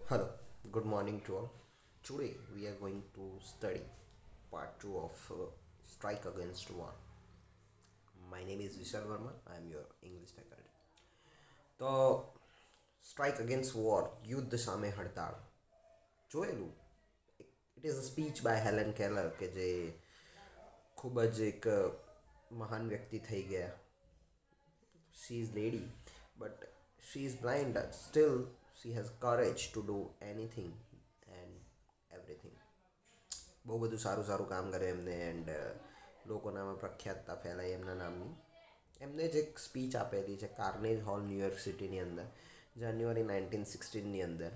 Hello, good morning to all. Today we are going to study part 2 of Strike Against War. My name is Vishal Verma, I am your English faculty. તો strike against war યુદ્ધ સામે હડતાળ જોયેલું. It is a speech by Helen Keller કે જે ખૂબ જ એક મહાન વ્યક્તિ થઈ ગયા. She is lady, but she is blind. Still, she has courage to do anything and everything. બહુ બધું સારું સારું કામ કરે એમને એન્ડ લોકોનામાં પ્રખ્યાતતા ફેલાય એમના નામની. એમને જ એક સ્પીચ આપેલી છે કાર્નેજ હોલ ન્યુયોર્ક સિટીની અંદર જાન્યુઆરી 1916ની અંદર.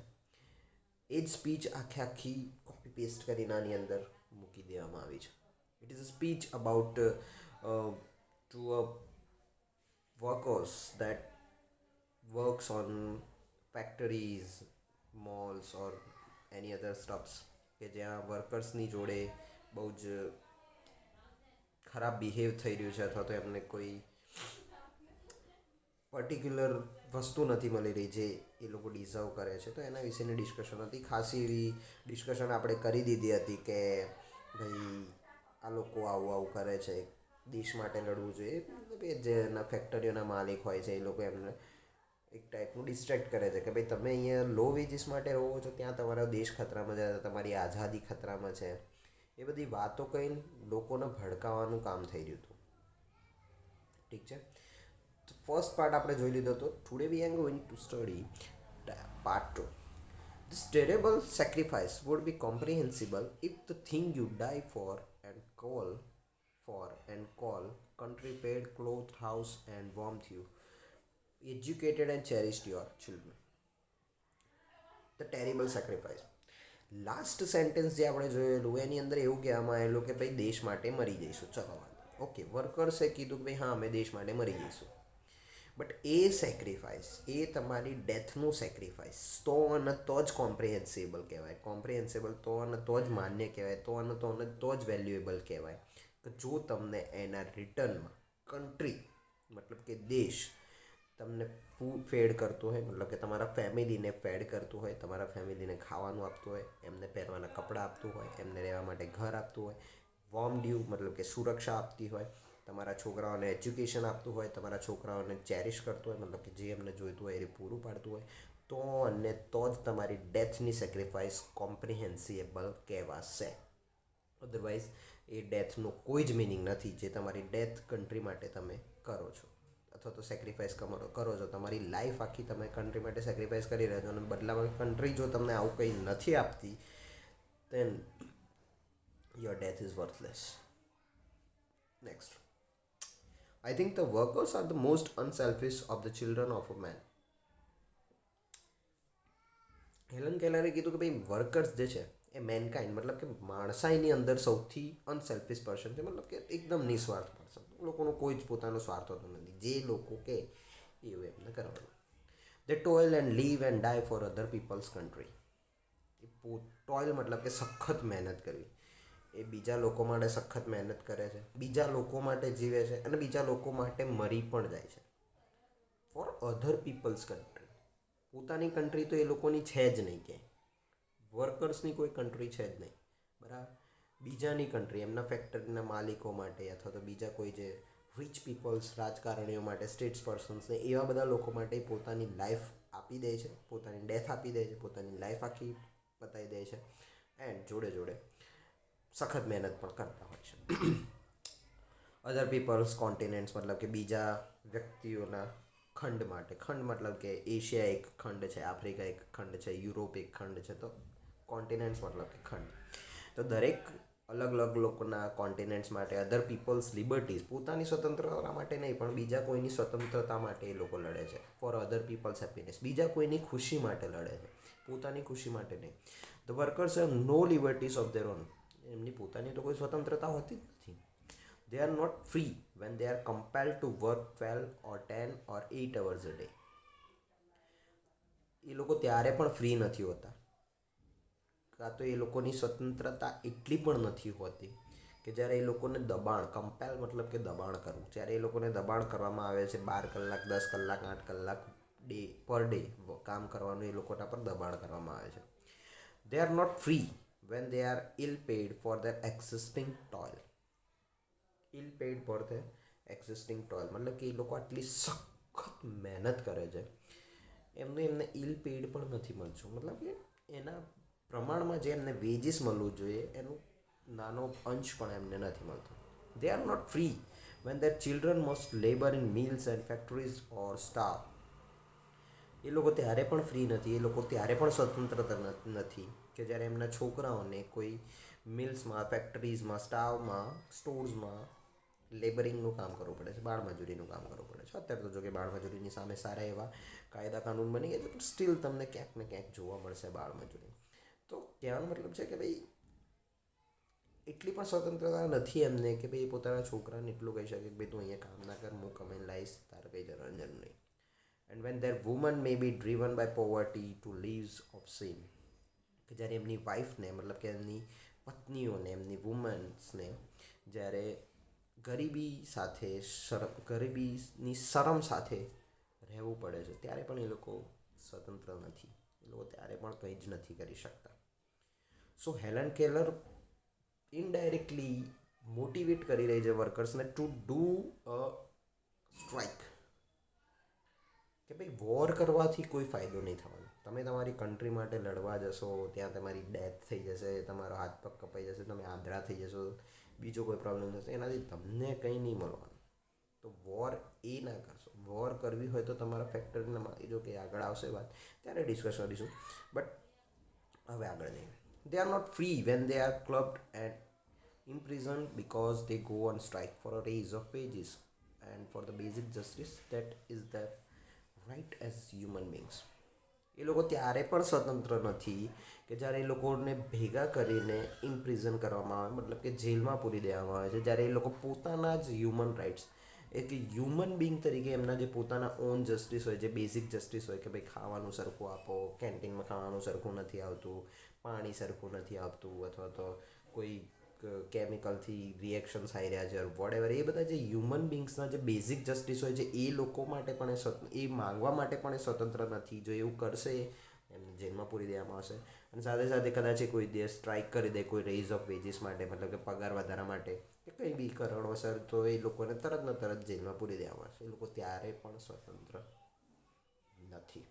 એ જ સ્પીચ આખે આખી કોપી પેસ્ટ કરીને આની અંદર મૂકી દેવામાં આવી છે. It is a speech about to a workers that works on factories, malls or any other stuffs કે જ્યાં વર્કર્સની જોડે બહુ જ ખરાબ બિહેવ થઈ રહ્યું છે અથવા તો એમને કોઈ પર્ટિક્યુલર વસ્તુ નથી મળી રહી જે એ લોકો ડિઝર્વ કરે છે. તો એના વિશેની ડિસ્કશન હતી. ખાસી એવી ડિસ્કશન આપણે કરી દીધી હતી કે ભાઈ આ લોકો આવું આવું કરે છે, દેશ માટે લડવું જોઈએ. મતલબ એ જેના ફેક્ટરીઓના માલિક હોય છે એ લોકો એમને એક ટાઈપનું ડિસ્ટ્રેક્ટ કરે છે કે ભાઈ તમે અહીંયા લો વેજીસ માટે રહો છો, ત્યાં તમારો દેશ ખતરામાં છે, તમારી આઝાદી ખતરામાં છે. એ બધી વાતો કહીને લોકોને ભડકાવવાનું કામ થઈ રહ્યું હતું. ઠીક છે. તો ફર્સ્ટ પાર્ટ આપણે જોઈ લીધો હતો. Today we are going to study part 2. This terrible sacrifice would be comprehensible if the thing you die for and call country paid clothed house and warmed you, educated and cherished your children. The terrible sacrifice. Last sentence જે આપણે જોયેલું એની અંદર એવું કહેવામાં આવેલું કે ભાઈ દેશ માટે મરી જઈશું. ચલો ઓકે, વર્કર્સે કીધું કે ભાઈ હા અમે દેશ માટે મરી જઈશું. બટ એ સેક્રિફાઈસ, એ તમારી ડેથનું સેક્રિફાઈસ તો અને તો જ કોમ્પ્રિહેન્સિબલ કહેવાય. કોમ્પ્રિહેન્સિબલ તો અને તો જ માન્ય કહેવાય, તો અને તો જ વેલ્યુએબલ કહેવાય કે જો તમને એના રિટર્નમાં કન્ટ્રી મતલબ કે દેશ તમને ફેડ કરતું હોય, મતલબ કે તમારા ફેમિલીને ફેડ કરતું હોય, તમારા ફેમિલીને ખાવાનું આપતું હોય, એમને પહેરવાના કપડાં આપતું હોય, એમને રહેવા માટે ઘર આપતું હોય, વોર્મ ડ્યુ મતલબ કે સુરક્ષા આપતી હોય, તમારા છોકરાઓને એજ્યુકેશન આપતું હોય, તમારા છોકરાઓને ચેરિશ કરતું હોય, મતલબ કે જે એમને જોઈતું હોય એ પૂરું પાડતું હોય, તો અને તો જ તમારી ડેથની સેક્રિફાઈસ કોમ્પ્રિહેન્સિબલ કહેવાશે. અધરવાઇઝ એ ડેથનો કોઈ જ મિનિંગ નથી જે તમારી ડેથ કન્ટ્રી માટે તમે કરો છો અથવા તો સેક્રિફાઈસ કરો છો. તમારી લાઈફ આખી તમે કન્ટ્રી માટે સેક્રિફાઈસ કરી રહ્યા છો અને બદલામાં કન્ટ્રી જો તમને આવું કંઈ નથી આપતી then your death is worthless. Next. I think the workers are the most unselfish of the children of a man. Helen કેલરે કીધું કે ભાઈ વર્કર્સ જે છે એ મેનકાઇન્ડ મતલબ કે માણસાઈની અંદર સૌથી અનસેલ્ફિશ પર્સન છે. મતલબ કે એકદમ નિસ્વાર્થ પર્સન. લોકોનો કોઈ જ પોતાનો સ્વાર્થ હોતો નથી. જે લોકો કે એવું એમને કરવાનું. They toil and live and die for other people's country. Toil મતલબ કે સખત મહેનત કરવી. એ બીજા લોકો માટે સખત મહેનત કરે છે, બીજા લોકો માટે જીવે છે અને બીજા લોકો માટે મરી પણ જાય છે. Four other people's country. પોતાની કન્ટ્રી તો એ લોકોની છે જ નહીં, કે વર્કર્સની કોઈ કન્ટ્રી છે જ નહીં, બરાબર. બીજાની કન્ટ્રી, એમના ફેક્ટરીના માલિકો માટે અથવા તો બીજા કોઈ જે રિચ પીપલ્સ, રાજકારણીઓ માટે, સ્ટેટ્સ પર્સન્સને, એવા બધા લોકો માટે પોતાની લાઈફ આપી દે છે, પોતાની ડેથ આપી દે છે, પોતાની લાઈફ આખી બતાવી દે છે એન્ડ જોડે જોડે સખત મહેનત પણ કરતા હોય છે. અધર પીપલ્સ કોન્ટિનેન્ટ્સ મતલબ કે બીજા વ્યક્તિઓના ખંડ માટે. ખંડ મતલબ કે એશિયા એક ખંડ છે, આફ્રિકા એક ખંડ છે, યુરોપ એક ખંડ છે. તો કોન્ટિનેન્ટ્સ મતલબ કે ખંડ. તો દરેક અલગ અલગ લોકોના કોન્ટિનેન્ટ્સ માટે અધર પીપલ્સ લિબર્ટીઝ, પોતાની સ્વતંત્રતા માટે નહીં પણ બીજા કોઈની સ્વતંત્રતા માટે એ લોકો લડે છે. ફોર અધર પીપલ્સ હેપીનેસ, બીજા કોઈની ખુશી માટે લડે છે, પોતાની ખુશી માટે નહીં. The workers have no liberties of their own. એમની પોતાની તો કોઈ સ્વતંત્રતા હોતી જ નથી. They are not free when they are compelled to work 12 or 10 or 8 hours a day. એ લોકો ત્યારે પણ ફ્રી નથી હોતા, કાં તો એ લોકોની સ્વતંત્રતા એટલી પણ નથી હોતી કે જ્યારે એ લોકોને દબાણ, કમ્પેલ મતલબ કે દબાણ કરવું, જ્યારે એ લોકોને દબાણ કરવામાં આવે છે 12 કલાક, 10 કલાક, 8 કલાક ડે કામ કરવાનું એ લોકોના પર દબાણ કરવામાં આવે છે. They are not free when they are ill paid for their existing toil. Ill paid for their existing toil મતલબ કે એ લોકો આટલી સખત મહેનત કરે છે, એમને ઇલ પેડ પણ નથી મળતું. મતલબ કે એના પ્રમાણમાં જે એમને વેજીસ મળવું જોઈએ એનું નાનો અંશ પણ એમને નથી મળતો. They are not free when their children must labor in mills and factories or starve. એ લોકો ત્યારે પણ ફ્રી નથી, એ લોકો ત્યારે પણ સ્વતંત્રતા નથી કે જ્યારે એમના છોકરાઓને કોઈ મિલ્સમાં, ફેક્ટરીઝમાં, સ્ટોર્સમાં લેબરિંગનું કામ કરવું પડે છે, બાળમજૂરીનું કામ કરવું પડે છે. અત્યારે તો જો કે બાળમજૂરીની સામે સારા એવા કાયદા કાનૂન બની ગયા છે, પણ સ્ટીલ તમને ક્યાંક ને ક્યાંક જોવા મળશે બાળમજૂરી. તો કહેવાનો મતલબ છે કે ભાઈ એટલી પણ સ્વતંત્રતા નથી એમને કે ભાઈ પોતાના છોકરાને એટલું કહી શકે કે ભાઈ તું અહીંયા કામ ના કર, હું કમાઈને લાવીશ, તારે કંઈ જવાનું જરૂર નહીં. And when their women may be driven by poverty to lives of shame, કે જ્યારે એમની વાઈફને મતલબ કે એમની પત્નીઓને, એમની વુમન્સને જ્યારે ગરીબીની શરમ સાથે રહેવું પડે છે ત્યારે પણ એ લોકો સ્વતંત્ર નથી, એ લોકો ત્યારે પણ કંઈ જ નથી કરી શકતા. સો હેલન કેલર ઇનડાયરેક્ટલી મોટિવેટ કરી રહી છે વર્કર્સને ટુ ડૂ અ સ્ટ્રાઇક, કે ભાઈ વોર કરવાથી કોઈ ફાયદો નહીં થવાનો. તમે તમારી કન્ટ્રી માટે લડવા જશો, ત્યાં તમારી ડેથ થઈ જશે, તમારો હાથ પગ કપાઈ જશે, તમે આંધળા થઈ જશો, બીજો કોઈ પ્રોબ્લેમ થશે, એનાથી તમને કંઈ નહીં મળવાનું. તો વોર એ ના કરશો. વોર કરવી હોય તો તમારા ફેક્ટરીના જો કે આગળ આવશે વાત ત્યારે ડિસ્કસ કરીશું, બટ હવે આગળ જઈએ. They are not free when they are clubbed and imprisoned because they go on strike for a raise of wages and for the basic justice that is their right as human beings. એ લોકો ત્યારે પણ સ્વતંત્ર નથી કે જ્યારે એ લોકોને ભેગા કરીને ઇમ્પ્રિઝન કરવામાં આવે, મતલબ કે જેલમાં પૂરી દેવામાં આવે છે, જ્યારે એ લોકો પોતાના જ હ્યુમન રાઇટ્સ એક હ્યુમન બિંગ તરીકે એમના જે પોતાના ઓન જસ્ટિસ હોય, જે બેઝિક જસ્ટિસ હોય કે ભાઈ ખાવાનું સરખું આપો, કેન્ટીનમાં ખાવાનું સરખું નથી આવતું, પાણી સરખું નથી આવતું, અથવા તો કોઈ કેમિકલથી રિએક્શન્સ આવી રહ્યા છે, વોટ એ બધા જે હ્યુમન બિંગ્સના જે બેઝિક જસ્ટિસ હોય છે એ લોકો માટે પણ એ માંગવા માટે પણ એ સ્વતંત્ર નથી. જો એવું કરશે એમને જેલમાં પૂરી દેવામાં આવશે. અને સાથે સાથે કદાચ કોઈ દિવસ સ્ટ્રાઇક કરી દે કોઈ રેઇઝ ઓફ વેજીસ માટે, મતલબ કે પગાર વધારા માટે કે કંઈ બી કારણોસર, તો એ લોકોને તરત ને તરત જેલમાં પૂરી દેવામાં આવશે. એ લોકો ત્યારે પણ સ્વતંત્ર નથી.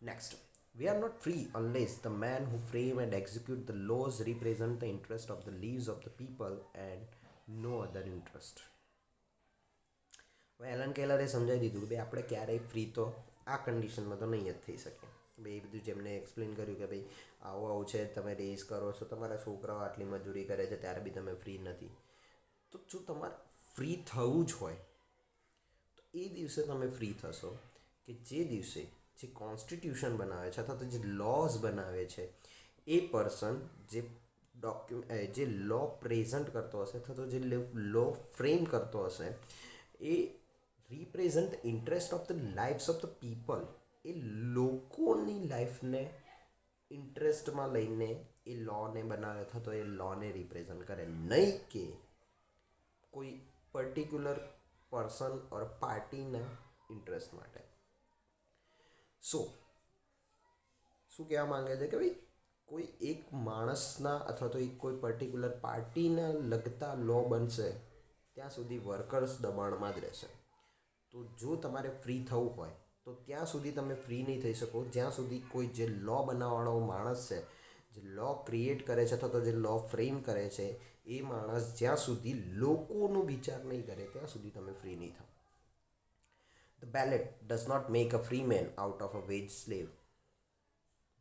Next, we are not free unless the men who frame and execute the laws represent the interest of the lives of the people and no other interest. હવે એલન કેલરે સમજાવી દીધું કે ભાઈ આપણે ક્યારેય ફ્રી તો આ કન્ડિશનમાં તો નહીં જ થઈ શકે. ભાઈ એ બધું જેમને એક્સપ્લેન કર્યું કે ભાઈ આવું છે, તમે રેસ કરો છો, તમારા છોકરાઓ આટલી મજૂરી કરે છે ત્યારે બી તમે ફ્રી નથી. તો જો તમારે ફ્રી થવું જ હોય તો એ દિવસે તમે ફ્રી થશો કે જે દિવસે જે કોન્સ્ટિટ્યુશન બનાવે છે અથવા તો જે લોઝ બનાવે છે એ પર્સન જે લો પ્રેઝન્ટ કરતો હશે અથવા તો જે લો ફ્રેમ કરતો હશે એ represent interest of the lives of the people, એ લોકોની લાઈફને ઇન્ટરેસ્ટમાં લઈને એ લોને બનાવે અથવા તો એ લોને રિપ્રેઝન્ટ કરે, નહીં કે કોઈ પર્ટિક્યુલર પર્સન ઓર પાર્ટીના ઇન્ટરેસ્ટ માટે. શું કહેવા માંગે છે કે ભાઈ કોઈ એક માણસના અથવા તો એક કોઈ પર્ટિક્યુલર પાર્ટીના લગતા લો બનશે ત્યાં સુધી વર્કર્સ દબાણમાં જ રહેશે. તો જો તમારે ફ્રી થવું હોય તો ત્યાં સુધી તમે ફ્રી નહીં થઈ શકો જ્યાં સુધી કોઈ જે લો બનાવવાળો માણસ છે, જે લો ક્રિએટ કરે છે અથવા તો જે લો ફ્રેમ કરે છે એ માણસ જ્યાં સુધી લોકોનો વિચાર નહીં કરે ત્યાં સુધી તમે ફ્રી નહીં થાઓ. The ballot does not make a free man out of a wage slave.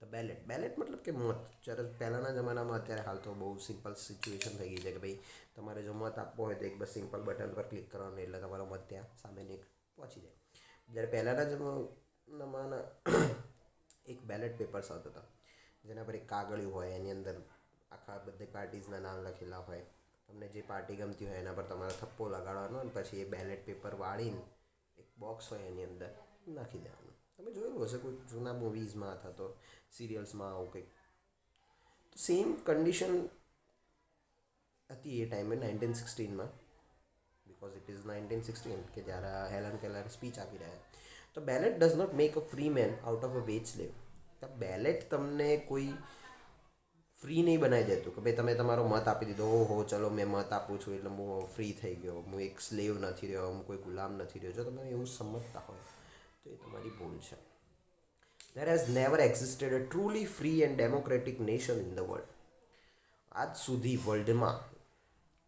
The ballot મતલબ કે મત. જ્યારે પહેલાંના જમાનામાં, અત્યારે હાલ તો બહુ સિમ્પલ સિચ્યુએશન થઈ ગઈ છે કે ભાઈ તમારે જો મત આપવો હોય તો એક બસ સિમ્પલ બટન પર ક્લિક કરવાનું એટલે તમારો મત ત્યાં સામેને પહોંચી જાય. જ્યારે પહેલાંના જમાનામાં એક બેલેટ પેપર્સ આવતા હતા જેના પર એક કાગળિયું હોય, એની અંદર આખા બધી પાર્ટીઝના નામ લખેલા હોય, તમને જે પાર્ટી ગમતી હોય એના પર તમારે થપ્પો લગાડવાનો અને પછી એ બેલેટ પેપર વાળીને એક બોક્સ હોય એની અંદર નાખી દેવાનું. તમે જોયેલું હશે કોઈ જૂના મૂવીઝમાં અથવા તો સિરિયલ્સમાં આવું કંઈક. તો સેમ કન્ડિશન હતી એ ટાઈમે 1916માં, બિકોઝ ઇટ ઇઝ 1916 કે જ્યારે હેલન કેલર સ્પીચ આપી રહ્યા. તો ballot does not make a free man out of a wage slave. Ballot તમને કોઈ ફ્રી નહીં બનાવી દેતું કે ભાઈ તમે તમારો મત આપી દીધો, ઓહો ચલો મેં મત આપું છું એટલે હું ફ્રી થઈ ગયો, હું એક સ્લેવ નથી રહ્યો, હું કોઈ ગુલામ નથી રહ્યો. જો તમે એવું સમજતા હોય તો એ તમારી ભૂલ છે. There has never existed a truly free and democratic nation in the world. આજ સુધી વર્લ્ડમાં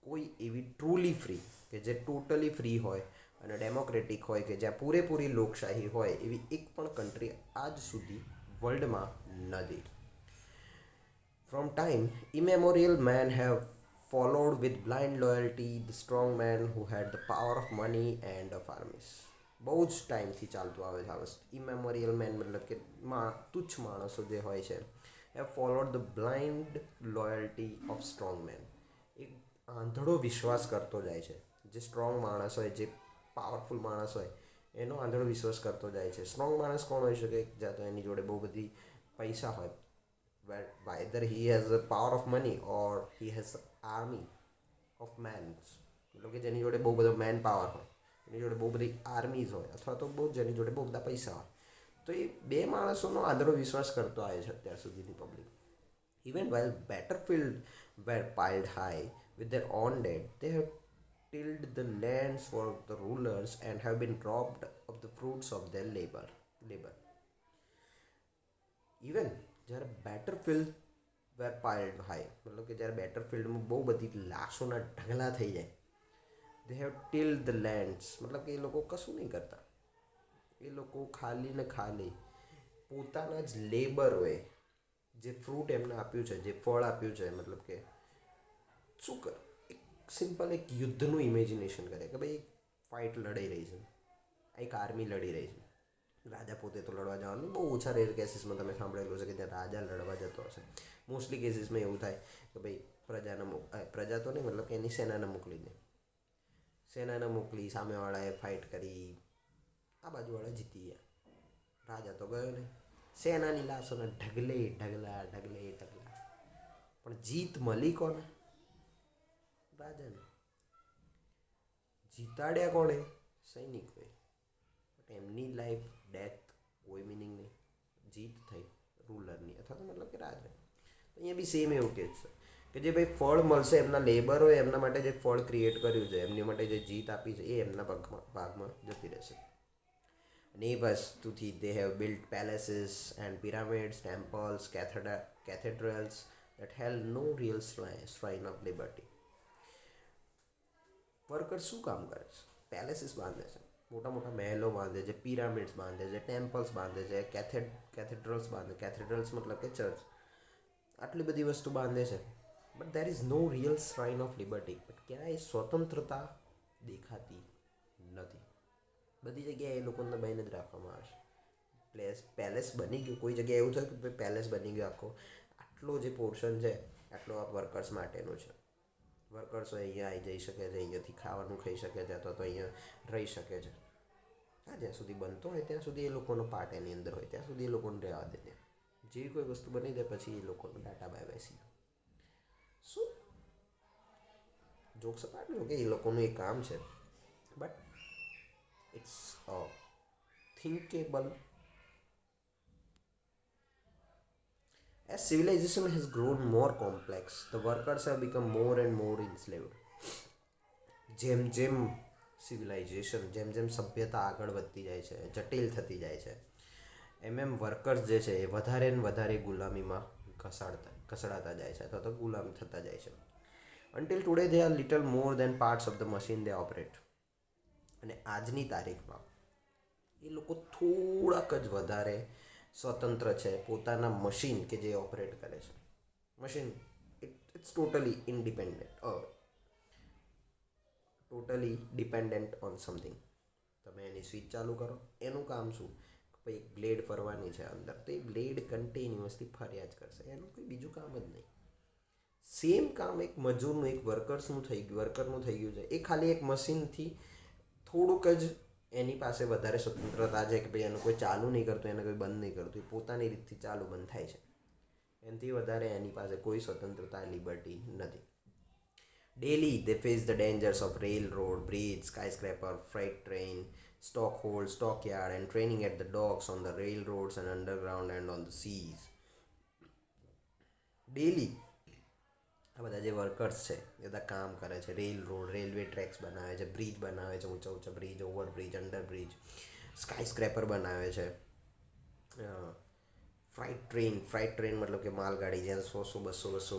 કોઈ એવી ટ્રુલી ફ્રી કે જે ટોટલી ફ્રી હોય અને ડેમોક્રેટિક હોય કે જ્યાં પૂરેપૂરી લોકશાહી હોય એવી એક પણ કન્ટ્રી આજ સુધી વર્લ્ડમાં નથી. From time immemorial, men have followed with blind loyalty the strong man who had the power of money and of armies. બહુ જ ટાઈમથી ચાલતું આવે છે આ વસ્તુ. ઇમેમોરિયલ મેન મતલબ કે તુચ્છ માણસો જે હોય છે have followed the blind loyalty of strong men. એક આંધળો વિશ્વાસ કરતો જાય છે. જે સ્ટ્રોંગ માણસ હોય, જે પાવરફુલ માણસ હોય એનો આંધળો વિશ્વાસ કરતો જાય છે. સ્ટ્રોંગ માણસ કોણ હોઈ શકે? જ્યાં તો એની જોડે બહુ બધી પૈસા હોય, either he has the power of money or he has an army of men. મતલબ કે જેની જોડે બહુ બધો મેન પાવર હોય, એની જોડે બહુ બધી આર્મીઝ હોય, અથવા તો બહુ જેની જોડે બહુ બધા પૈસા હોય. તો એ બે માણસોનો આંધળો વિશ્વાસ કરતો આવે છે અત્યાર સુધીની public. Even while battlefield were piled high with their own dead, they have tilled the lands for the rulers and have been robbed of the fruits of their labor. Even જ્યારે બેટરફિલ્ડ વેર પાઇલ્ડ હાઈ, મતલબ કે જ્યારે બેટરફિલ્ડમાં બહુ બધી લાશોના ઢગલા થઈ જાય, they have till the lands, મતલબ કે એ લોકો કશું નહીં કરતા. એ લોકો ખાલી ને ખાલી પોતાના જ લેબરોએ જે ફ્રૂટ એમને આપ્યું છે, જે ફળ આપ્યું છે, મતલબ કે શું કરે, એક સિમ્પલ એક યુદ્ધનું ઇમેજિનેશન કરે કે ભાઈ ફાઇટ લડાઈ રહી છે, એક આર્મી લડી રહી છે. રાજા પોતે તો લડવા જવાનું, બહુ ઓછા રેર કેસીસમાં તમે સાંભળેલું છે કે જ્યાં રાજા લડવા જતો હશે. મોસ્ટલી કેસીસમાં એવું થાય કે ભાઈ પ્રજા તો નહીં, મતલબ કે એની સેનાને મોકલી દે. સેનાને મોકલી, સામેવાળાએ ફાઇટ કરી, આ બાજુવાળા જીતી ગયા, રાજા તો ગયો નહીં. સેનાની લાશોને ઢગલે ઢગલા. પણ જીત મળી કોને? રાજાને. જીતાડ્યા કોણે? સૈનિકોએ. એમની લાઈફ ડેથ કોઈ મિનિંગ નહીં. જીત થઈ રૂલરની અથવા તો મતલબ કે રાજા. તો અહીંયા બી સેમ એવું કે છે કે જે ભાઈ ફળ મળશે, એમના લેબરોએ એમના માટે જે ફળ ક્રિએટ કર્યું છે, એમની માટે જે જીત આપી છે, એ એમના ભાગમાં જતી રહેશે. અને એ વસ્તુથી they have built palaces and pyramids, temples, cathedrals that held no real shrine of liberty. Worker શું કામ કરે છે? પેલેસીસ બાંધે છે, મોટા મોટા મહેલો બાંધે છે, પિરામિડ્સ બાંધે છે, ટેમ્પલ્સ બાંધે છે, કેથેડ્રલ્સ બાંધે. કેથેડ્રલ્સ મતલબ કે ચર્ચ. આટલી બધી વસ્તુ બાંધે છે, but there is no real shrine of liberty. But ક્યાંય સ્વતંત્રતા દેખાતી નથી. બધી જગ્યાએ એ લોકોને દબાઈને જ રાખવામાં આવે છે. પેલેસ બની ગયું, કોઈ જગ્યાએ એવું થયું કે ભાઈ પેલેસ બની ગયો આખો, આટલો જે પોર્શન છે આટલો આ વર્કર્સ માટેનું છે. વર્કર્સો અહીંયા આવી જઈ શકે છે, અહીંયાથી ખાવાનું ખાઈ શકે છે, અથવા તો અહીંયા રહી શકે છે. હા, જ્યાં સુધી બનતો હોય ત્યાં સુધી એ લોકોનો પાર્ટ એની અંદર હોય, ત્યાં સુધી એ લોકોને રહેવા દે. ત્યાં જેવી કોઈ વસ્તુ બની જાય પછી એ લોકોનો ડાટા બાય બેસી શું જોક સપાટ કે એ લોકોનું એ કામ છે. But it's thinkable. As civilization has grown more complex, the workers have become more and more enslaved. જેમ જેમ સિવિલાઇઝેશન, જેમ જેમ સભ્યતા આગળ વધતી જાય છે, જટિલ થતી જાય છે, એમ વર્કર્સ જે છે એ વધારે ને વધારે ગુલામીમાં ઘસડાતા જાય છે અથવા તો ગુલામ થતા જાય છે. Until today they are little more than parts of the machine they operate. અને આજની તારીખમાં એ લોકો થોડાક જ વધારે સ્વતંત્ર છે પોતાના મશીન કે જે ઓપરેટ કરે છે. Machine it's totally dependent on something. તમે એની સ્વિચ ચાલુ કરો, એનું કામ શું? ભાઈ એક બ્લેડ ફરવાની છે અંદર, તો એ બ્લેડ કન્ટિન્યુઅસલી ફર્યા જ કરશે, એનું કોઈ બીજું કામ જ નહીં. સેમ કામ એક મજૂરનું, એક વર્કરનું થઈ ગયું છે. એ ખાલી એક મશીનથી થોડુંક જ એની પાસે વધારે સ્વતંત્રતા છે કે ભાઈ એનું કોઈ ચાલુ નહીં કરતું, એને કોઈ બંધ નહીં કરતું, એ પોતાની રીતથી ચાલુ બંધ થાય છે. એનાથી વધારે એની પાસે કોઈ સ્વતંત્રતા, લિબર્ટી નથી. Daily they face the dangers of railroad, bridge, skyscraper, freight train, stock hold, stockyard, and training at the docks, on the railroads and underground and on the seas. Daily આ બધા જે વર્કર્સ છે એ બધા કામ કરે છે. Railway tracks બનાવે છે, બ્રિજ બનાવે છે, ઊંચા ઊંચા bridge, overbridge, underbridge, sky scraper બનાવે છે. ફ્રાઇટ ટ્રેન મતલબ કે માલગાડી જ્યાં 100 200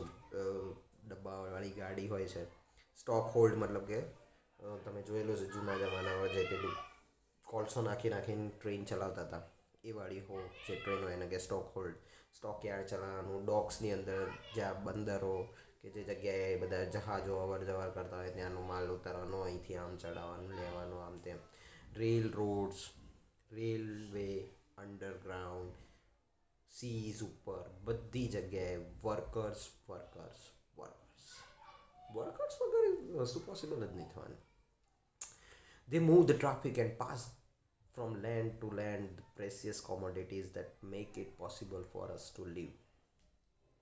ડબ્બાવાળી ગાડી હોય છે. સ્ટોક હોલ્ડ મતલબ કે તમે જોયેલું છે જૂના જમાનામાં જે પેલું કોલસો નાખીને ટ્રેન ચલાવતા હતા એ વાળી જે ટ્રેન હોય એને કે સ્ટોક હોલ્ડ. સ્ટોક યાર્ડ ચલાવવાનું, ડોક્સની અંદર જ્યાં બંદરો કે જે જગ્યાએ બધા જહાજો અવર જવર કરતા હોય ત્યાંનો માલ ઉતારવાનો, અહીંથી આમ ચડાવવાનું, લેવાનું, આમ તેમ. રોડ્સ, રેલવે, અંડરગ્રાઉન્ડ, સીઝ ઉપર બધી જગ્યાએ વર્કર્સ વર્કર્સ વર્કર્સ વર્કર્સ વગર વસ્તુ પોસિબલ જ નહીં થવાની. They move the traffic and pass from land to land the precious commodities that make it possible for us to live.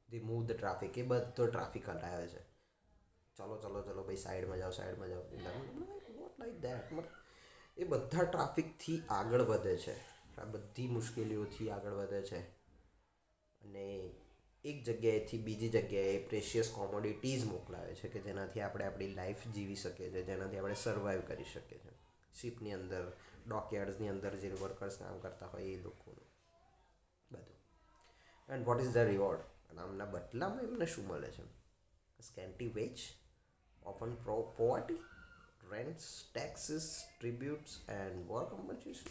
They move the traffic. એ બધો traffic હટાવે છે. ચલો ચલો ચલો ભાઈ સાઈડમાં જાઓ. Vote like that. એ બધા ટ્રાફિકથી આગળ વધે છે, આ બધી મુશ્કેલીઓથી આગળ વધે છે અને એક જગ્યાએથી બીજી જગ્યાએ પ્રેશિયસ કોમોડિટીઝ મોકલાવે છે કે જેનાથી આપણે આપણી લાઈફ જીવી શકીએ છીએ, જેનાથી આપણે સર્વાઈવ કરી શકીએ છીએ. શિપની અંદર, ડોકયાર્ડ્સની અંદર જે વર્કર્સ કામ કરતા હોય એ લોકોનું બધું. And what is the reward? અને આમના બદલામાં એમને શું મળે છે? Scanty wage, often poverty, rents, taxes, tributes and war compensation.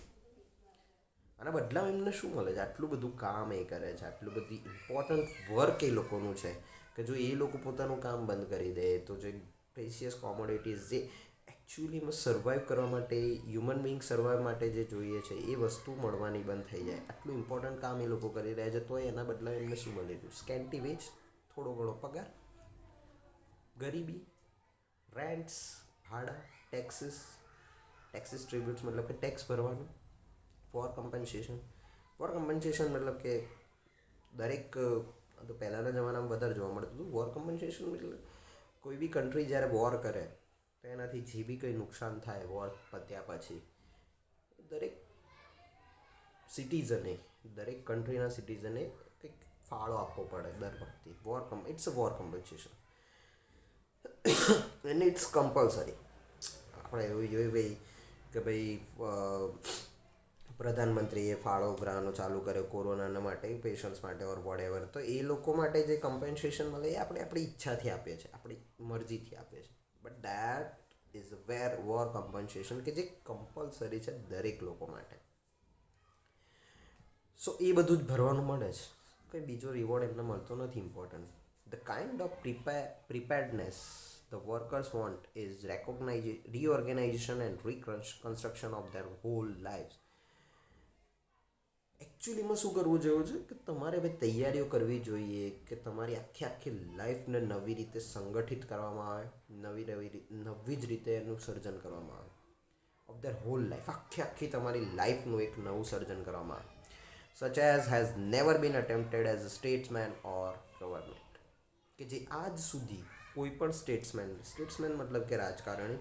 આના બદલામાં એમને શું મળે છે? આટલું બધું કામ એ કરે છે, આટલું બધી ઇમ્પોર્ટન્ટ વર્ક એ લોકોનું છે કે જો એ લોકો પોતાનું કામ બંધ કરી દે તો જે પ્રેશિયસ કોમોડિટીઝ જે એકચ્યુઅલીમાં સર્વાઈવ કરવા માટે, હ્યુમન બિંગ સર્વાઈવ માટે જે જોઈએ છે એ વસ્તુ મળવાની બંધ થઈ જાય. આટલું ઇમ્પોર્ટન્ટ કામ એ લોકો કરી રહ્યા છે તો એના બદલામાં એમને શું મળી રહ્યું? સ્કેન્ટી વેજ, થોડો ઘણો પગાર, ગરીબી, રેન્ટ્સ, ભાડા, ટેક્સીસ ટ્રિબ્યુટ્સ મતલબ કે ટેક્સ ભરવાનું, વોર કમ્પન્સેશન મતલબ કે દરેક તો પહેલાંના જમાનામાં વધારે જોવા મળતું હતું. વોર કમ્પન્સેશન એટલે કોઈ બી કન્ટ્રી જ્યારે વોર કરે તો એનાથી જે બી કંઈ નુકસાન થાય વોર પત્યા પછી દરેક કન્ટ્રીના સિટીઝને કંઈક ફાળો આપવો પડે દર વખતે. It's a war compensation and it's compulsory. આપણે એવું જોઈએ ભાઈ કે પ્રધાનમંત્રીએ ફાળો ઉઘરાવાનો ચાલુ કર્યો કોરોનાના માટે, પેશન્ટ્સ માટે ઓર વોટ તો એ લોકો માટે જે કમ્પન્સેશન મળે એ આપણે આપણી ઈચ્છાથી આપીએ છીએ, આપણી મરજીથી આપીએ છીએ. But that is war compensation કે જે કમ્પલસરી છે દરેક લોકો માટે. સો એ બધું જ ભરવાનું મળે છે, કંઈ બીજો રિવોર્ડ એમને મળતો નથી. Important the kind of preparedness the workers want is reorganization and reconstruction of their whole lives. એકચ્યુઅલીમાં શું કરવું જોઈએ છે કે તમારે હવે તૈયારીઓ કરવી જોઈએ કે તમારી આખી લાઈફને નવી રીતે સંગઠિત કરવામાં આવે, નવી જ રીતે એનું સર્જન કરવામાં આવે. ઓફ ધેર હોલ લાઈફ, આખી તમારી લાઈફનું એક નવું સર્જન કરવામાં આવે. such as has never been attempted as a statesman or government. કે જે આજ સુધી કોઈ પણ સ્ટેટ્સમેન મતલબ કે રાજકારણી,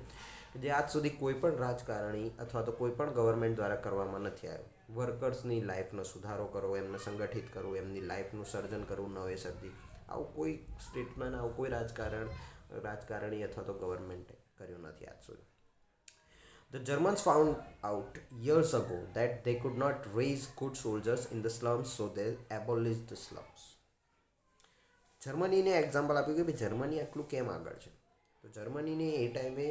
જે આજ સુધી કોઈ પણ રાજકારણી અથવા તો કોઈ પણ ગવર્મેન્ટ દ્વારા કરવામાં નથી આવ્યું. વર્કર્સની લાઈફનો સુધારો કરવો, એમને સંગઠિત કરવું, એમની લાઈફનું સર્જન કરવું નવેસરથી, આવું કોઈ સ્ટેટ્સમેન, આવું કોઈ રાજકારણી અથવા તો ગવર્મેન્ટે કર્યું નથી આજ સુધી. The Germans found out years ago that they could not raise good soldiers in the slums, so they abolished the slums. જર્મનીને એક્ઝામ્પલ આપ્યું કે ભાઈ જર્મની આટલું કેમ આગળ છે. તો જર્મનીને એ ટાઈમે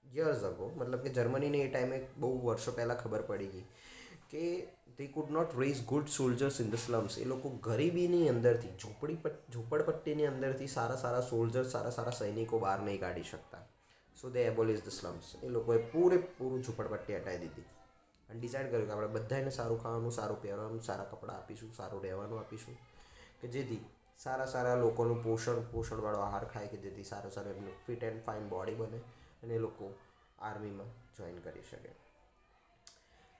યર્સ અગો મતલબ કે જર્મનીને એ ટાઈમે બહુ વર્ષો પહેલાં ખબર પડી ગઈ કે they could not raise good soldiers in the slums. એ લોકો ગરીબીની અંદરથી, ઝૂંપડપટ્ટીની અંદરથી સારા સોલ્જર્સ, સારા સૈનિકો બહાર નહીં કાઢી શકતા. સો દે એબોલિશ ધ સ્લમ્સ. એ લોકોએ પૂરેપૂરું ઝૂંપડપટ્ટી હટાવી દીધી અને ડિસાઇડ કર્યું કે આપણે બધાને સારું ખાવાનું, સારું પહેરવાનું, સારા કપડાં આપીશું, સારું રહેવાનું આપીશું, કે જેથી સારા લોકોનું પોષણવાળો આહાર ખાય કે જેથી સારું એમનું ફિટ એન્ડ ફાઇન બોડી બને અને એ લોકો આર્મીમાં જોઈન કરી શકે.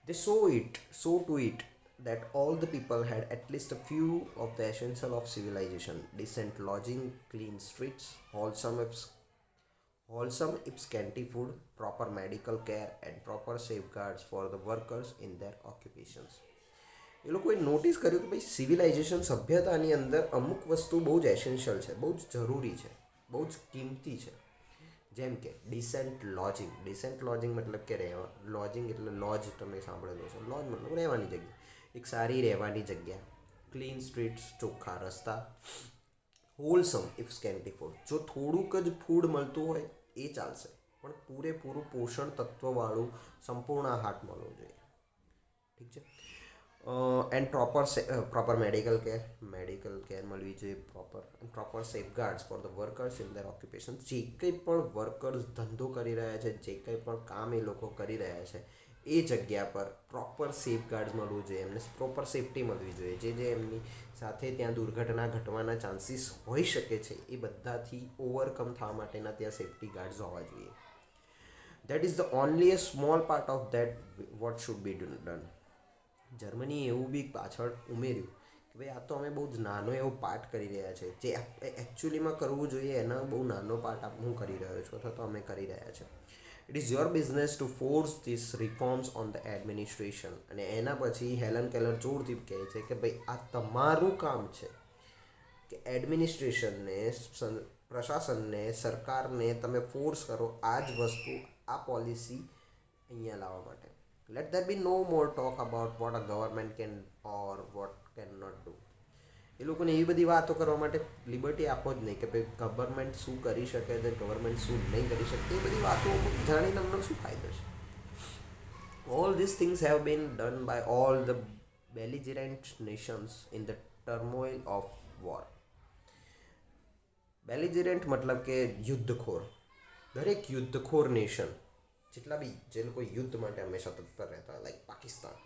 They saw to it that all the people had at least a few of the essential of civilization: decent lodging, clean streets, wholesome if scanty food, proper medical care and proper safeguards for the workers in their occupations. એ લોકોએ notice કર્યું કે ભાઈ civilisation સભ્યતાની અંદર અમુક વસ્તુ બહુ જ essential છે, બહુ જ જરૂરી છે, બહુ જ કિંમતી છે. જેમ કે ડિસેન્ટ લોજિંગ મતલબ કે રહેવા, લોજિંગ એટલે લોજ તમે સાંભળેલો છો, લોજ મતલબ રહેવાની જગ્યા, એક સારી રહેવાની જગ્યા, ક્લીન સ્ટ્રીટ્સ ચોખ્ખા રસ્તા, હોલસમ ઇફ સ્કેન્ટી ફૂડ, જો થોડુંક જ ફૂડ મળતું હોય એ ચાલશે, પણ પૂરેપૂરું પોષણ તત્વવાળું સંપૂર્ણ આહાર મળવું જોઈએ. ઠીક છે. એન્ડ પ્રોપર મેડિકલ કેર મળવી જોઈએ, proper safeguards for the workers in their occupation. જે કંઈ પણ વર્કર્સ ધંધો કરી રહ્યા છે, જે કંઈ પણ કામ એ લોકો કરી રહ્યા છે એ જગ્યા પર પ્રોપર સેફગાર્ડ્સ મળવું જોઈએ, એમને પ્રોપર સેફટી મળવી જોઈએ. જે એમની સાથે ત્યાં દુર્ઘટના ઘટવાના ચાન્સીસ હોઈ શકે છે એ બધાથી ઓવરકમ થવા માટેના ત્યાં સેફટી ગાર્ડ્સ હોવા જોઈએ. That is the only a small part of that what should be done. જર્મનીએ એવું બી પાછળ ઉમેર્યું કે ભાઈ આ તો અમે બહુ જ નાનો એવો પાર્ટ કરી રહ્યા છે, જે એકચ્યુઅલીમાં કરવું જોઈએ એના બહુ નાનો પાર્ટ હું કરી રહ્યો છું અથવા તો અમે કરી રહ્યા છે. It is your business two force this reforms on the administration. અને એના પછી હેલન કેલર જોરથી કહે છે કે ભાઈ આ તમારું કામ છે કે એડમિનિસ્ટ્રેશનને, પ્રશાસનને, સરકારને તમે ફોર્સ કરો આ જ વસ્તુ, આ પોલિસી અહીંયા લાવવા માટે. Let there be no more talk about what a government can or what cannot do. એ લોકોને એવી બધી વાતો કરવા માટે લિબર્ટી આપો જ નહીં કે ભાઈ ગવર્મેન્ટ શું કરી શકે છે, ગવર્મેન્ટ શું નહીં કરી શકે. એ બધી વાતો જાણીને અમને શું ફાયદો છે? All these things have been done by all the belligerent nations in the turmoil of war. બેલિજરન્ટ મતલબ કે યુદ્ધખોર. દરેક યુદ્ધખોર નેશન, જેટલા બી જે લોકો યુદ્ધ માટે હંમેશા તત્પર રહેતા, લાઈક પાકિસ્તાન,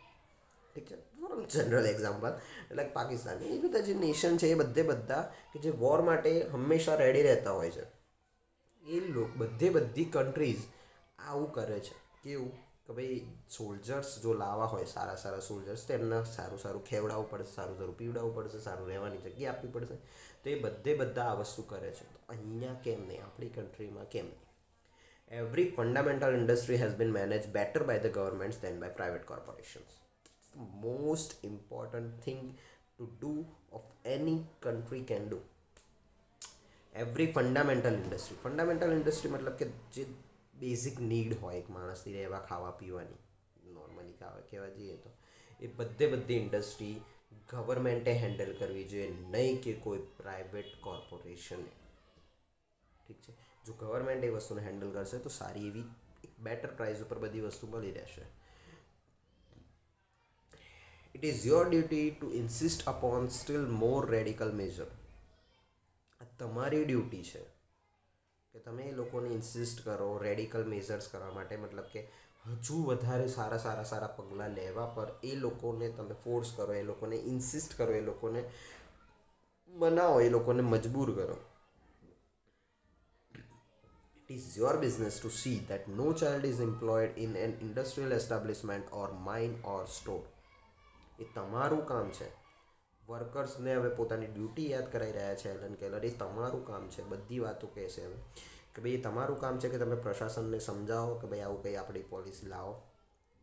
ઠીક છે, for general example, like Pakistan, એ બધા જે નેશન છે એ બધા કે જે વોર માટે હંમેશા રેડી રહેતા હોય છે, એ બધી કન્ટ્રીઝ આવું કરે છે. કેવું કે ભાઈ સોલ્જર્સ જો લાવવા હોય, સારા સોલ્જર્સ, તો એમને સારું ખેવડાવવું પડશે, સારું પીવડાવવું પડશે, સારું રહેવાની જગ્યા આપવી પડશે. તો એ બધા આ વસ્તુ કરે છે. તો અહીંયા કેમ નહીં, આપણી કન્ટ્રીમાં કેમ નહીં? Every fundamental industry has been managed better by the governments than by private corporations. It's the most important thing to do of any country can do. Every fundamental industry મતલબ કે જે બેઝિક નીડ હોય એક માણસની રહેવા ખાવા પીવાની, normally કહેવા જઈએ તો એ બધી ઇન્ડસ્ટ્રી ગવર્મેન્ટે હેન્ડલ કરવી જોઈએ, નહીં કે કોઈ પ્રાઇવેટ કોર્પોરેશને. ઠીક છે. જો ગવર્મેન્ટ એ વસ્તુને હેન્ડલ કરશે તો સારી એવી એક બેટર પ્રાઇસ ઉપર બધી વસ્તુ મળી રહેશે. It is your duty two insist upon steel more radical major. આ તમારી ડ્યુટી છે કે તમે એ લોકોને ઇન્સિસ્ટ કરો રેડિકલ મેઝર્સ કરવા માટે, મતલબ કે હજુ વધારે સારા પગલાં લેવા પર એ લોકોને તમે ફોર્સ કરો, એ લોકોને ઇન્સિસ્ટ કરો, એ લોકોને બનાવો, એ લોકોને મજબૂર કરો. It is your business to see that no child is employed in an industrial establishment or mine or store. એ તમારું કામ છે. વર્કર્સને હવે પોતાની ડ્યુટી યાદ કરાવી રહ્યા છે એલન કેલર. એ તમારું કામ છે. બધી વાતો કહે છે હવે કે ભાઈ તમારું કામ છે કે તમે પ્રશાસનને સમજાવો કે ભાઈ આવું કંઈ આપણી પોલિસી લાવો.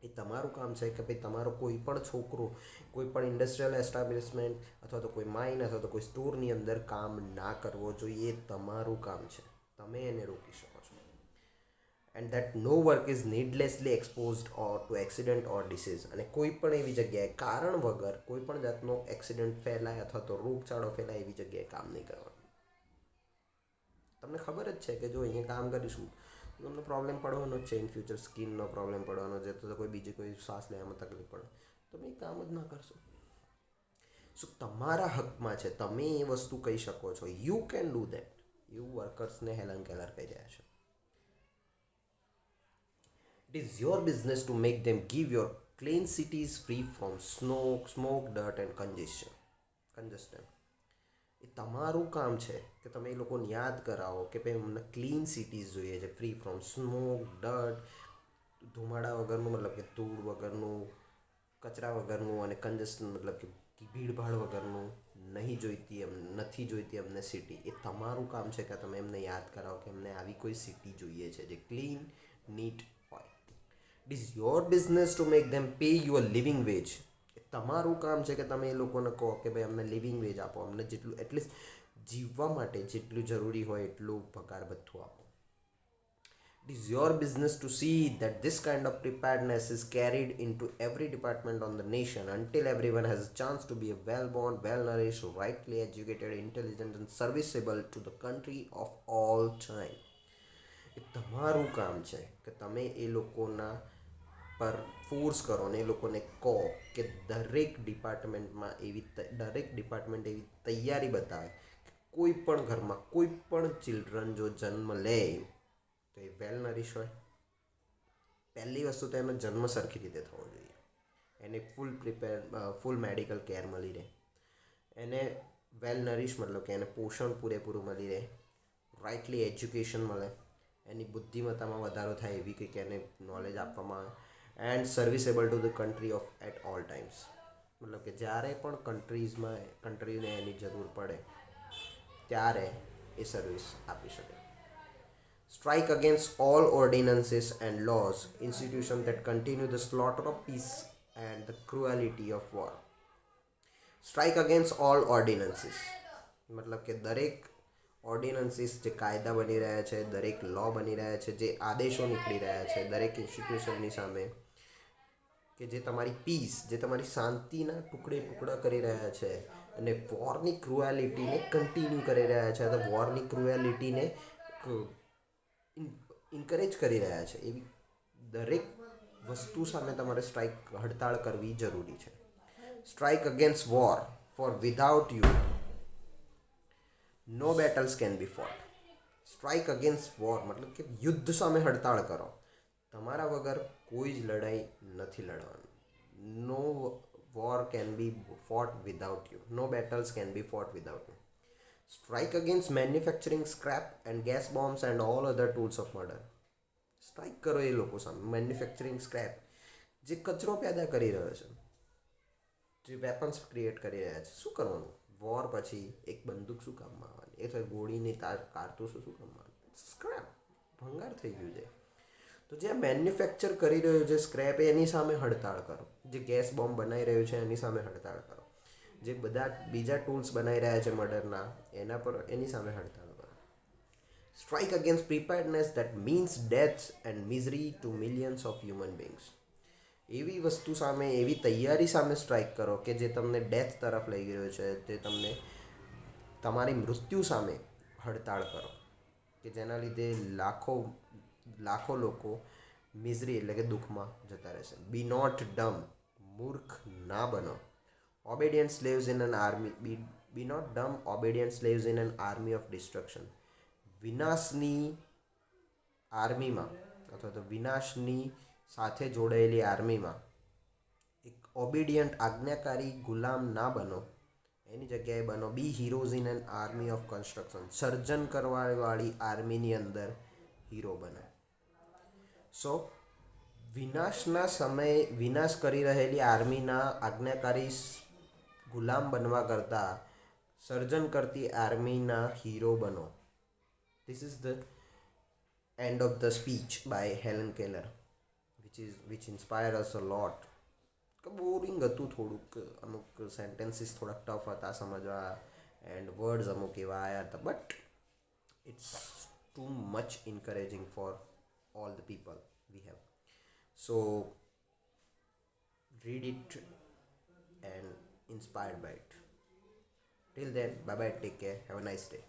એ તમારું કામ છે કે ભાઈ તમારો કોઈ પણ છોકરો કોઈ પણ ઇન્ડસ્ટ્રીયલ એસ્ટાબ્લિશમેન્ટ અથવા તો કોઈ માઇન અથવા તો કોઈ સ્ટોરની અંદર કામ ના કરવો જોઈએ. એ તમારું કામ છે. તમે એને રોકી શકો છો. And that no work is needlessly exposed or to accident or disease. અને કોઈ પણ એવી જગ્યાએ કારણ વગર કોઈ પણ જાતનો એક્સિડન્ટ ફેલાય અથવા તો રોગચાળો ફેલાય એવી જગ્યાએ કામ નહીં કરવાનું. તમને ખબર જ છે કે જો અહીંયા કામ કરીશું તો તમને પ્રોબ્લેમ પડવાનો જ છે. ઇન ફ્યુચર સ્કિનનો પ્રોબ્લેમ પડવાનો છે, તો કોઈ બીજી કોઈ શ્વાસ લેવામાં તકલીફ પડે, તમે એ કામ જ ના કરશો. સો તમારા હકમાં છે, તમે એ વસ્તુ કહી શકો છો. You can do that. એવું વર્કર્સને હેલન કેલર કહી રહ્યા છે. It is your business to make them give your clean cities free from smoke, dirt and congestion. એ તમારું કામ છે કે તમે એ લોકોને યાદ કરાવો કે ભાઈ અમને ક્લીન સિટીઝ જોઈએ છે, ફ્રી ફ્રોમ સ્મોક, ડર્ટ, ધુમાડા વગરનું, મતલબ કે ધૂળ વગરનું, કચરા વગરનું, અને કન્જેસ્શન મતલબ કે ભીડભાડ વગરનું, નહીં જોઈતી નથી જોઈતી અમને સિટી, એ તમારું કામ છે કે તમે એમને યાદ કરાવો કે અમને આવી કોઈ સિટી જોઈએ છે જે ક્લીન, નીટ હોય. It is your business to make them pay your living wage. એ તમારું કામ છે કે તમે એ લોકોને કહો કે ભાઈ અમને લિવિંગ વેજ આપો, અમને જેટલું એટલીસ્ટ જીવવા માટે જેટલું જરૂરી હોય એટલું પગાર બધું આપો. It is your business to see that this kind of preparedness is carried into every department on the nation until everyone has a chance to be a well-born, well-nourished, rightly educated, intelligent and serviceable to the country of all time. એ તમારું કામ છે કે તમે એ લોકોના પર force કરો ને એ લોકોને કહો કે દરેક ડિપાર્ટમેન્ટ એવી તૈયારી બતાવે કે કોઈ પણ ઘરમાં કોઈ પણ ચિલ્ડ્રન જો જન્મ લે તો એ વેલ નરિશ હોય. પહેલી વસ્તુ તો એનો જન્મ સરખી રીતે થવો જોઈએ, એને ફૂલ મેડિકલ કેર મળી રહે, એને વેલ નરિશ મતલબ કે એને પોષણ પૂરેપૂરું મળી રહે, રાઇટલી એજ્યુકેશન મળે, એની બુદ્ધિમત્તામાં વધારો થાય એવી કંઈક એને નોલેજ આપવામાં આવે, and serviceable to the country of at all times. મતલબ કે જ્યારે પણ કન્ટ્રીને એની જરૂર પડે ત્યારે એ સર્વિસ આપી શકે. Strike against all ordinances and laws, institutions that continue the slaughter of peace and the cruelty of war. Strike against all ordinances મતલબ કે દરેક ઓર્ડિનન્સીસ જે કાયદા બની રહ્યા છે, દરેક લો બની રહ્યા છે, જે આદેશો નીકળી રહ્યા છે દરેક ઇન્સ્ટિટ્યુશનની સામે, કે જે તમારી પીસ, જે તમારી શાંતિના ટુકડા કરી રહ્યા છે અને વોરની ક્રુએલિટીને કન્ટિન્યુ કરી રહ્યા છે, તો વોરની ક્રુએલિટીને ઇન્કરેજ કરી રહ્યા છે, એવી દરેક વસ્તુ સામે તમારે હડતાળ કરવી જરૂરી છે. Strike against war, for without you no battles can be fought. Strike against war મતલબ કે યુદ્ધ સામે હડતાળ કરો, તમારા વગર કોઈ જ લડાઈ નથી લડવાની. No war can be fought without you, no battles can be fought without you. Strike against manufacturing scrap and gas bombs and all other tools of murder. Strike કરો એ લોકો સામે. મેન્યુફેક્ચરિંગ સ્ક્રેપ, જે કચરો પેદા કરી રહ્યો છે, જે વેપન્સ ક્રિએટ કરી રહ્યા છે, શું કરવાનું? વોર પછી એક બંદૂક શું કામમાં આવવાની? એ તો ગોળીની કારતૂસો શું કામમાં આવવાની? સ્ક્રેપ, ભંગાર થઈ ગયું છે. તો જે મેન્યુફેક્ચર કરી રહ્યું છે સ્ક્રેપ, એની સામે હડતાળ કરો. જે ગેસ બોમ્બ બનાવી રહ્યું છે એની સામે હડતાળ કરો. જે બધા બીજા ટૂલ્સ બનાવી રહ્યા છે મર્ડરના, એની સામે હડતાળ કરો. Strike against preparedness that means death and misery to millions of human beings. એવી વસ્તુ સામે, એવી તૈયારી સામે સ્ટ્રાઇક કરો કે જે તમને ડેથ તરફ લઈ ગયો છે, જે તમને તમારી મૃત્યુ સામે હડતાળ કરો કે જેના લીધે લાખો લોકો મિઝરી એટલે કે દુઃખમાં જતા રહેશે. બી નોટ ડમ, મૂર્ખ ના બનો. Obedient slaves in an army, be not dumb obedient slaves in an army of destruction. વિનાશની આર્મીમાં અથવા તો વિનાશની સાથે જોડાયેલી આર્મીમાં એક ઓબિડિયન્ટ આજ્ઞાકારી ગુલામ ના બનો, એની જગ્યાએ બનો be heroes in an army of construction. સર્જન કરવાવાળી આર્મીની અંદર હીરો બને. સો વિનાશના સમયે વિનાશ કરી રહેલી આર્મીના આજ્ઞાકારી ગુલામ બનવા કરતાં સર્જન કરતી આર્મીના હીરો બનો. This is the end of the speech by Helen Keller, which inspired us a lot. Boring હતું થોડુંક, અમુક સેન્ટેન્સીસ થોડાક ટફ હતા સમજવા, એન્ડ વર્ડ્સ અમુક એવા આવ્યા હતા, but it's too much encouraging for all the people we have. So read it and inspired by it. Till then, bye bye, take care, have a nice day.